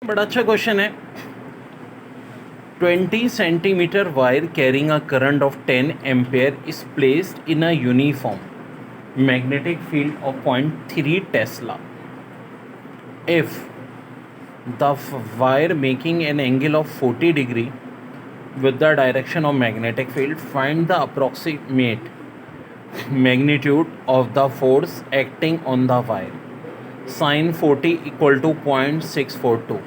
बड़ा अच्छा क्वेश्चन है। 20 centimeter wire carrying a current of 10 ampere is placed in a uniform magnetic field of 0.3 Tesla. If the wire making an angle of 40 degree with the direction of magnetic field, find the approximate magnitude of the force acting on the wire. Sin 40 equal to 0.642.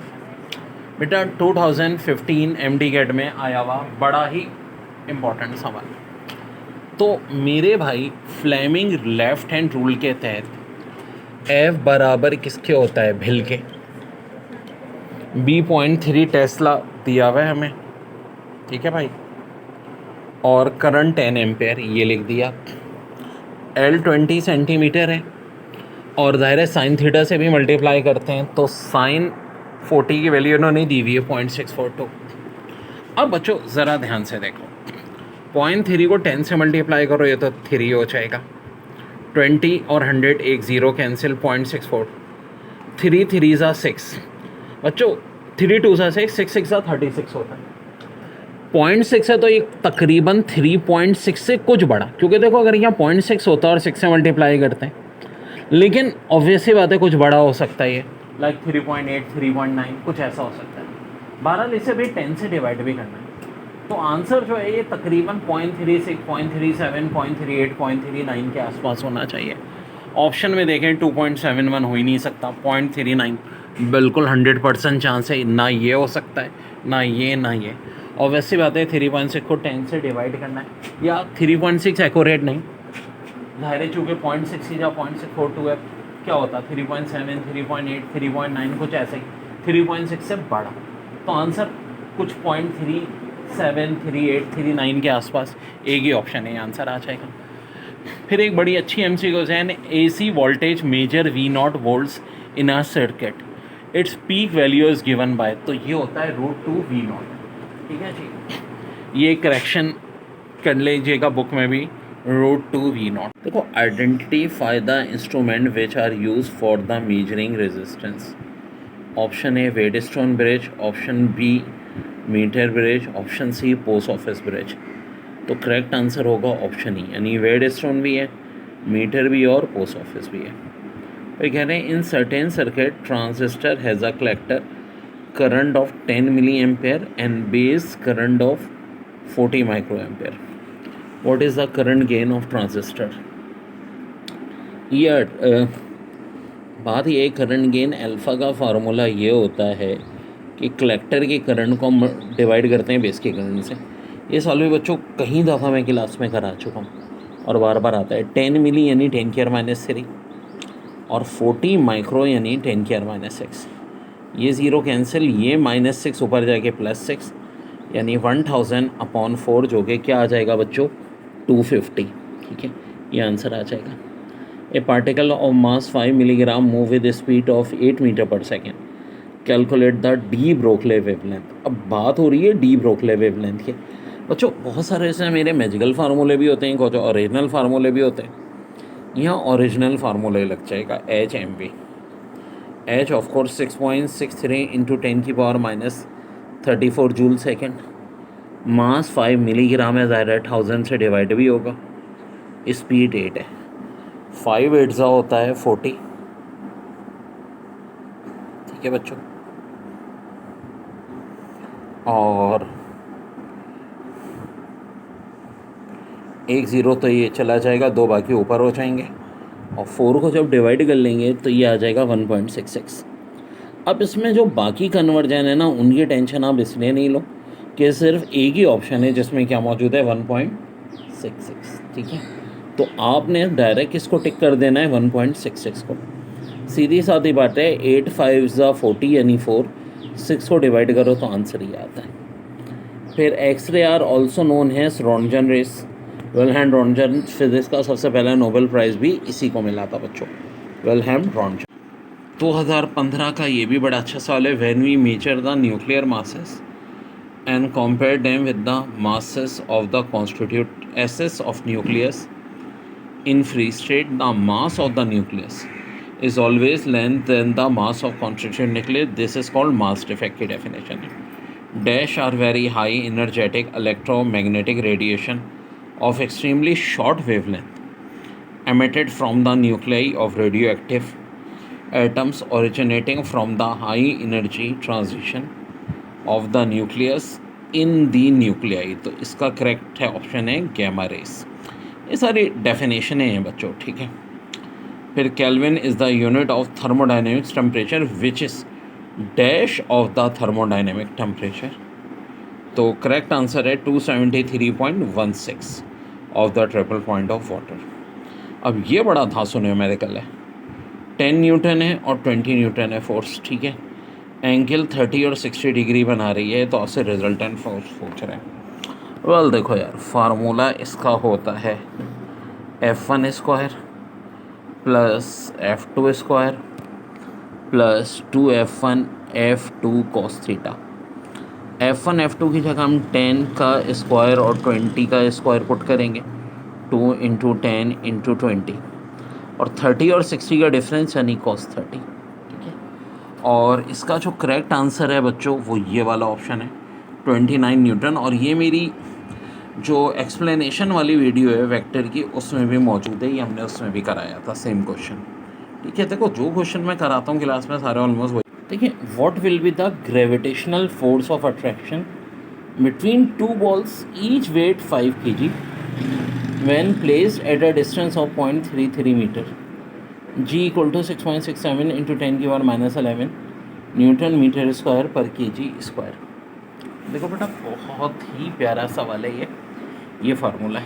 बेटा 2015 MD gate में आया हुआ बड़ा ही important सवाल। तो मेरे भाई Fleming left hand rule के तहत एफ बराबर किसके होता है, भिल के। B.3 टेस्ला दिया हुआ है हमें, ठीक है भाई, और करंट 10 एम्पेयर ये लिख दिया। L 20 सेंटीमीटर है और ज़ाहिर है साइन थीटा से भी मल्टीप्लाई करते हैं, तो साइन 40 की वैल्यू इन्होंने दी हुई है 0.642। अब बच्चों ज़रा ध्यान से देखो, 0.3 को 10 से मल्टीप्लाई करो, ये तो 3 हो जाएगा। 20 और 100 एक ज़ीरो कैंसिल, 0.64, 3 3 ज़ा 6 बच्चों, 3 2 ज़ा 6, 6 6 ज़ा 36 होता है। 0.6 है तो ये तकरीबन 3.6 से कुछ बड़ा, क्योंकि देखो अगर यहाँ 0.6 होता है और 6 से मल्टीप्लाई करते हैं, लेकिन ऑब्वियसली बात है कुछ बड़ा हो सकता है, ये लाइक 3.8 3.9 कुछ ऐसा हो सकता है। बहरहाल इसे भी 10 से डिवाइड भी करना है, तो आंसर जो है ये तकरीबन 0.36 0.37 0.38 0.39 के आसपास होना चाहिए। ऑप्शन में देखें 2.71 हो ही नहीं सकता, 0.39 बिल्कुल 100% चांस है, ना ये हो सकता है ना ये ना ये। और वैसी बात है 3.6 को 10 से डिवाइड करना है, या 3.6 एक्यूरेट नहीं, ज़ाहिर है चूँकि 0.6 या 0.642 है, क्या होता 3.7 3.8 3.9 कुछ ऐसे ही, 3.6 से बड़ा, तो आंसर कुछ 0.37 38 39 के आसपास एक ही ऑप्शन है, आंसर आ जाएगा। फिर एक बड़ी अच्छी एमसीक्यूज है, AC voltage measure V0 volts in a circuit, its peak value is given by, तो ये होता है √2 V0, ठीक है जी, ये करेक्शन कर लीजिएगा बुक में भी, √2 V0। देखो, identify the instrument which are use for the measuring resistance. Option A Wheatstone bridge, option B metre bridge, option C post office bridge. तो करेक्ट आंसर होगा ऑप्शन ई, यानी वेडस्टोन भी है, मीटर भी और पोस्ट ऑफिस भी है। फिर कह रहे हैं in certain circuit transistor has a collector current of 10 milli ampere and base current of 40 micro ampere. What is the current gain of transistor? ये बात ये, करंट गेन अल्फ़ा का फार्मूला ये होता है कि कलेक्टर के करंट को हम डिवाइड करते हैं बेस के करंट से। ये सॉल्व भी बच्चों कहीं दफ़ा मैं क्लास में करा चुका हूँ और बार बार आता है। 10 मिली यानी 10⁻³ और 40 माइक्रो यानी 10⁻⁶। ये ज़ीरो कैंसिल, ये -6 ऊपर जाके +6 यानी 1000/4, जो कि क्या आ जाएगा बच्चों 250, ठीक है, ये आंसर आ जाएगा। A particle of mass 5 milligram move with speed of 8 metre per second, calculate the de Broglie wavelength. अब बात हो रही है डी ब्रोकले वेवलेंथ की। बच्चों बहुत सारे ऐसे मेरे मैजिकल फार्मूले भी होते हैं, कुछ ओरिजिनल फार्मूले भी होते हैं। यहाँ ओरिजिनल फार्मूले लग जाएगा HMV। H of course 6.63 into 10⁻³ joule second, mass 5 milligram है, ज़ाहिर है 1000 से डिवाइड भी होगा, स्पीड 8 है, 5 8 ज़ा होता है 40, ठीक है बच्चों। और एक ज़ीरो तो ये चला जाएगा, 2 बाकी ऊपर हो जाएंगे, और 4 को जब डिवाइड कर लेंगे तो ये आ जाएगा 1.66। अब इसमें जो बाकी कन्वर्जन है ना, उनकी टेंशन आप इसलिए नहीं लो कि सिर्फ एक ही ऑप्शन है जिसमें क्या मौजूद है 1.66, ठीक है। तो आपने डायरेक्ट इसको टिक कर देना है 1.66 को, सीधी सादी बात है। 8 5 ज़ा 40 यानी 4, 6 को डिवाइड करो तो आंसर ही आता है। फिर एक्सरे आर ऑल्सो नोन है Roentgen race. Wilhelm Roentgen physics का सबसे पहला नोबेल प्राइज़ भी इसी को मिला था बच्चों, विल्हेम रोंटगन। 2015 का ये भी बड़ा अच्छा सवाल है, when we measure the nuclear masses and compare them with the masses of the constituent ashes of nucleus in free state, the mass of the nucleus is always less than the mass of constituent nucleus. This is called mass defect की definition है. Dash are very high energetic electromagnetic radiation of extremely short wavelength emitted from the nuclei of radioactive atoms originating from the high energy transition of the nucleus in the nuclei. तो इसका correct है option है gamma race. ये सारी definition हैं बच्चों, ठीक है. फिर kelvin is the unit of thermodynamics temperature which is dash of the thermodynamic temperature. तो करेक्ट आंसर है 273.16 of the triple point of water. अब ये बड़ा धांसू न्यूमेरिकल है. 10 न्यूटन है और 20 न्यूटन है फोर्स, ठीक है. एंगल 30 और 60 डिग्री बना रही है, तो आपसे रिजल्टेंट फोर्स पूछ रहे हैं. वेल देखो यार, फार्मूला इसका होता है F1 square plus F2 square plus 2F1 F2 cos theta. F1 F2 की जगह हम 10 का स्क्वायर और 20 का स्क्वायर पुट करेंगे. 2 इंटू 10 इंटू 20 और 30 और 60 का डिफरेंस यानी cos 30, ठीक है. और इसका जो करेक्ट आंसर है बच्चों वो ये वाला ऑप्शन है 29 न्यूटन. और ये मेरी जो एक्सप्लेनेशन वाली वीडियो है वेक्टर की उसमें भी मौजूद है, ये हमने उसमें भी कराया था सेम क्वेश्चन, ठीक है. देखो जो क्वेश्चन मैं कराता हूँ क्लास में सारे ऑलमोस्ट वही. देखिए, what will be the gravitational force of attraction between two balls each weight 5 kg when placed at a distance of 0.33 metre. G equal to 6.67 into 10⁻11 newton metre square पर kg square. देखो बेटा, बहुत ही प्यारा सवाल है ये फार्मूला है.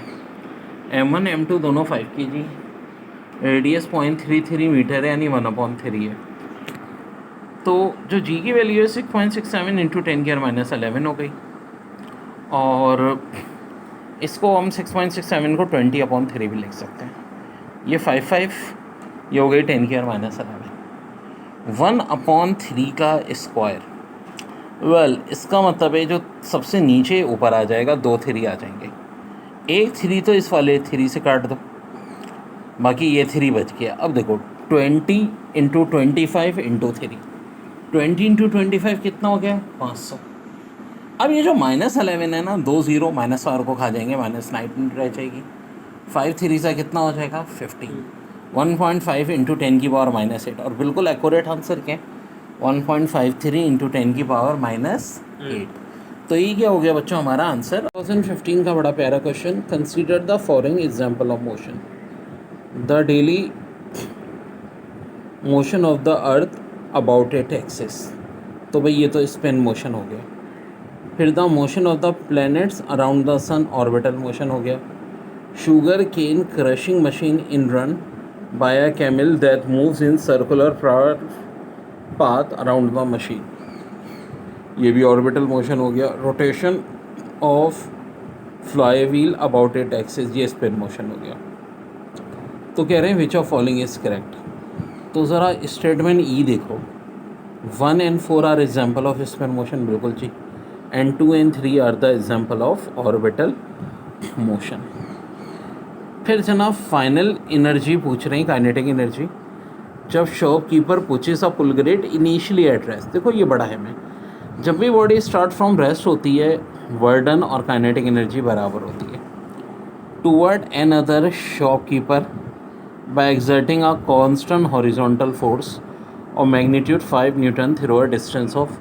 M1 M2 दोनों 5 kg, रेडियस 0.33 मीटर है यानी 1/3 है. तो जो G की वैल्यू है 6.67 इंटू 10⁻11 हो गई. और इसको हम 6.67 को 20/3 भी लिख सकते हैं. ये 5 ये हो गई 10⁻11. 1/3 का स्क्वायर. वेल इसका मतलब है जो सबसे नीचे ऊपर आ जाएगा 2 3 आ जाएंगे. एक 3 तो इस वाले 3 से काट दो, बाकी ये 3 बच गया. अब देखो 20 इंटू 25 इंटू 3, 20 इंटू 25 कितना हो गया 500. अब ये जो -11 है ना, 2 0 -4 को खा जाएंगे, -9 रह जाएगी. 5 3 से कितना हो जाएगा 15. 1.5 इंटू 10⁻8. और बिल्कुल एक्यूरेट आंसर क्या है 1.53 इंटू 10⁻8. तो ये क्या हो गया बच्चों हमारा आंसर. 2015 का बड़ा प्यारा question. Consider the following example of motion. The daily motion of the earth about it axis. तो भाई ये तो स्पिन मोशन हो गया. फिर the motion of the planets around the sun orbital motion हो गया. Sugar cane crushing machine in run by a camel that moves in circular path around the machine. ये भी ऑर्बिटल मोशन हो गया. Rotation of fly wheel about it axis, ये spin motion हो गया. तो कह रहे हैं which of following is correct. तो ज़रा स्टेटमेंट ई देखो. 1 and 4 are example of spin motion, बिल्कुल जी. And 2 and 3 are the example of orbital motion. फिर जनाब फाइनल एनर्जी पूछ रहे हैं, काइनेटिक एनर्जी. जब shopkeeper pushes a pull grade initially at rest. देखो ये बड़ा है मैं, जब भी बॉडी स्टार्ट फ्रॉम रेस्ट होती है वर्डन और काइनेटिक एनर्जी बराबर होती है. Toward another shopkeeper by exerting a constant horizontal force of magnitude 5 newton through a distance of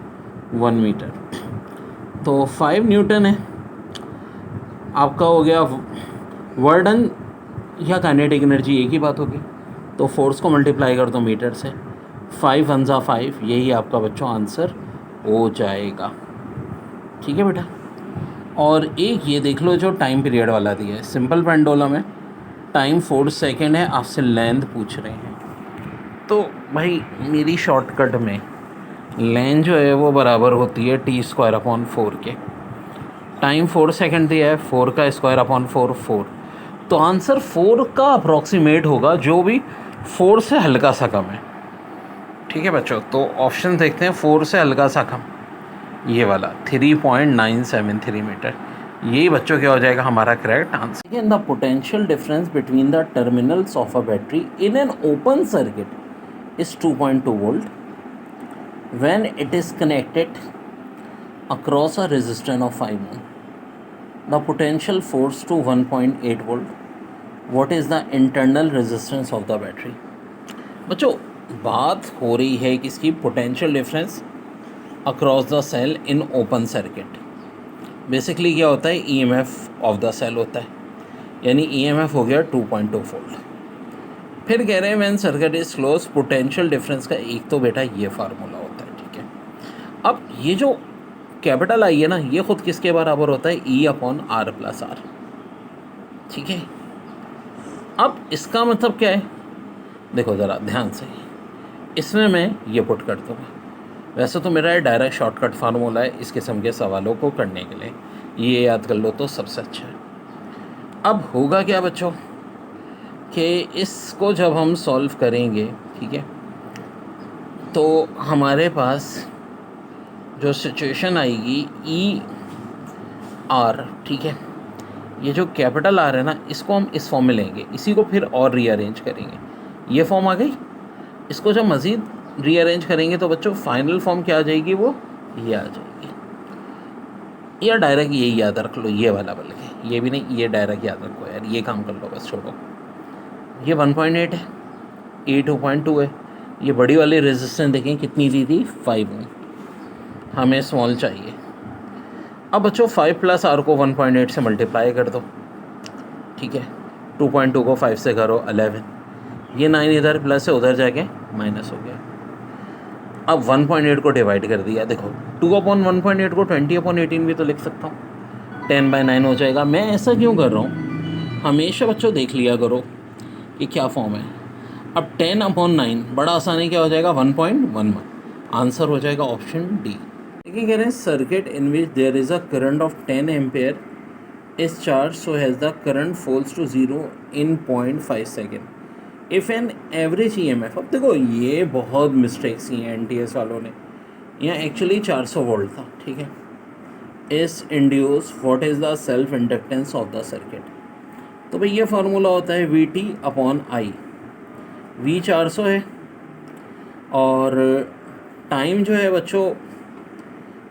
1 metre. तो 5 न्यूटन है आपका, हो गया वर्डन या काइनेटिक एनर्जी एक ही बात होगी. तो फोर्स को मल्टीप्लाई कर दो मीटर से. 5 1 जा 5, यही आपका बच्चों आंसर हो जाएगा, ठीक है बेटा. और एक ये देख लो जो टाइम पीरियड वाला दिया है. सिंपल पेंडुलम है, टाइम 4 सेकेंड है, आपसे लेंथ पूछ रहे हैं. तो भाई मेरी शॉर्टकट में लेंथ जो है वो बराबर होती है T²/4 के. टाइम 4 सेकेंड दिया है, 4 का स्क्वायर अपॉन 4 4. तो आंसर 4 का अप्रॉक्सीमेट होगा जो भी 4 से हल्का सा कम है, ठीक है बच्चों. तो ऑप्शन देखते हैं 4 से हल्का सा कम, ये वाला 3.973 मीटर. यही बच्चों क्या हो जाएगा हमारा correct answer. In the potential difference between the terminals of a battery in an open circuit is 2.2 volt when it is connected across a resistor of 5 ohm. The potential force to 1.8 volt. What is the internal resistance of the battery? बच्चों बात हो रही है किसकी? Potential difference across the cell in open circuit. Basically क्या होता है? EMF of the cell होता है, यानी ईएमएफ हो गया 2.2 वोल्ट। फिर कह रहे हैं when circuit is close, potential difference का एक तो बेटा ये फार्मूला होता है, ठीक है। अब ये जो कैपिटल आई है ना, ये खुद किसके बराबर होता है? E/R+R, ठीक है। अब इसका मतलब क्या है? देखो ज़रा ध्यान से, इसमें मैं ये पुट कर दूँगा। वैसे तो मेरा डायरेक्ट शॉर्टकट फार्मूला है इस किस्म के सवालों को करने के लिए, ये याद कर लो तो सबसे अच्छा है। अब होगा क्या बच्चों कि इसको जब हम सॉल्व करेंगे, ठीक है, तो हमारे पास जो सिचुएशन आएगी E/R, ठीक है, ये जो कैपिटल R है ना, इसको हम इस फॉर्म में लेंगे, इसी को फिर और रीअरेंज करेंगे। ये फॉर्म आ गई, इसको जब मज़ीद रीअरेंज करेंगे तो बच्चों फाइनल फॉर्म क्या आ जाएगी? वो ये आ जाएगी। या डायरेक्ट यही याद रख लो, ये वाला, बल्कि ये भी नहीं, ये डायरेक्ट याद रखो यार, ये काम कर लो बस, छोड़ो। ये 1.8 है, ये 2.2 है। ये बड़ी वाली रेजिस्टेंस देखें कितनी दी थी? 5 ओम। हमें स्मॉल चाहिए। अब बच्चों 5 + R को 1.8 से मल्टीप्लाई कर दो, ठीक है। 2.2 को 5 से करो 11, ये 9 इधर प्लस है, उधर जाके माइनस हो गया। अब 1.8 को डिवाइड कर दिया, देखो 2/1.8 को 20/18 भी तो लिख सकता हूँ, 10/9 हो जाएगा। मैं ऐसा क्यों कर रहा हूँ? हमेशा बच्चों देख लिया करो कि क्या फॉर्म है। अब 10/9 बड़ा आसान है, क्या हो जाएगा? 1.11। आंसर हो जाएगा ऑप्शन डी। देखिए कह रहे हैं circuit in which there is a current of 10 ampere is charge so has the current falls to 0 in 0.5 second if an average EMF। अब देखो ये बहुत मिस्टेक्स ही हैं NTS वालों ने, यहाँ एक्चुअली 400 वोल्ट था, ठीक है। इस induce what is the self inductance of the circuit. तो भाई ये फार्मूला होता है VT/I। V 400 है और टाइम जो है बच्चों,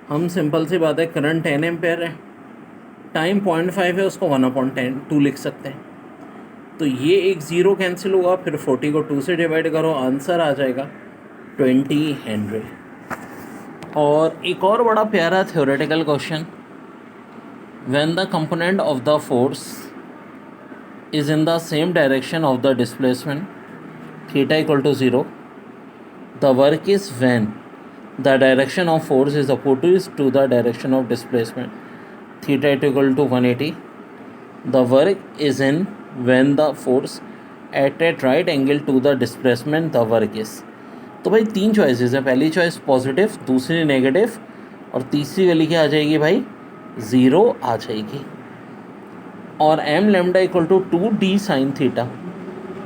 हम सिंपल सी बात है, करंट 10 एम्पेयर है, टाइम 0.5 है, उसको 1/10 लिख सकते हैं। तो ये एक ज़ीरो कैंसिल हुआ, फिर 40 को 2 से डिवाइड करो, आंसर आ जाएगा 20 हेनरी। और एक और बड़ा प्यारा theoretical question, when the component of the force is in the same direction of the displacement theta = 0, the work is when the direction of force is opposite to the direction of displacement theta = 180, the work is in when the force at right angle to the displacement the work is। तो भाई 3 choices है, पहली choice positive, दूसरी negative, और तीसरी वाली क्या आ जाएगी भाई? 0 आ जाएगी। और m lambda = 2d sin theta.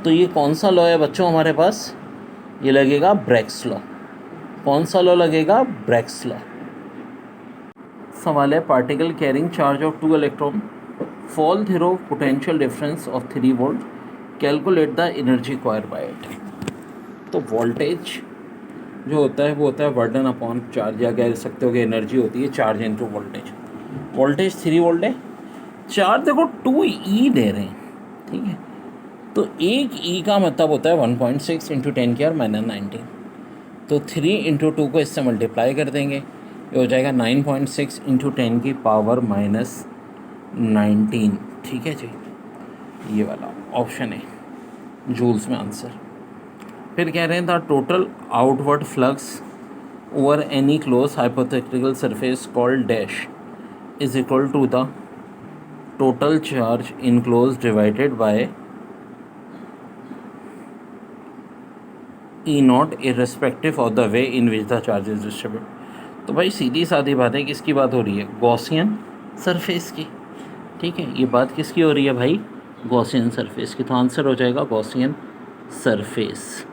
तो ये कौन सा लॉ है बच्चों हमारे पास? ये लगेगा ब्रेक्स लॉ। कौन सा लॉ लगेगा? ब्रेक्स लॉ। सवाल है particle carrying charge of 2 electron fall through potential difference of 3 volt, calculate the energy required by it। तो वोल्टेज जो होता है वो होता है वर्डन अपॉन चार्ज, या कह सकते हो कि एनर्जी होती है charge into voltage. Voltage 3 volt है, चार्ज देखो 2E दे रहे हैं, ठीक है। तो एक E का मतलब होता है 1.6 × 10⁻⁻19। तो 3 × 2 को इससे मल्टीप्लाई कर देंगे, ये हो जाएगा 9.6 × 10⁻⁻19, ठीक है जी। ये वाला ऑप्शन है जूल्स में आंसर। फिर कह रहे हैं the total outward flux over any close hypothetical surface called dash is equal to the total charge enclose divided by E0 irrespective of the way in which the charge is distributed. तो भाई सीधी सादी बात है, किसकी बात हो रही है? गॉसियन सरफेस की, ठीक है। ये बात किसकी हो रही है भाई? गॉसियन सरफेस की। तो आंसर हो जाएगा गॉसियन सरफेस।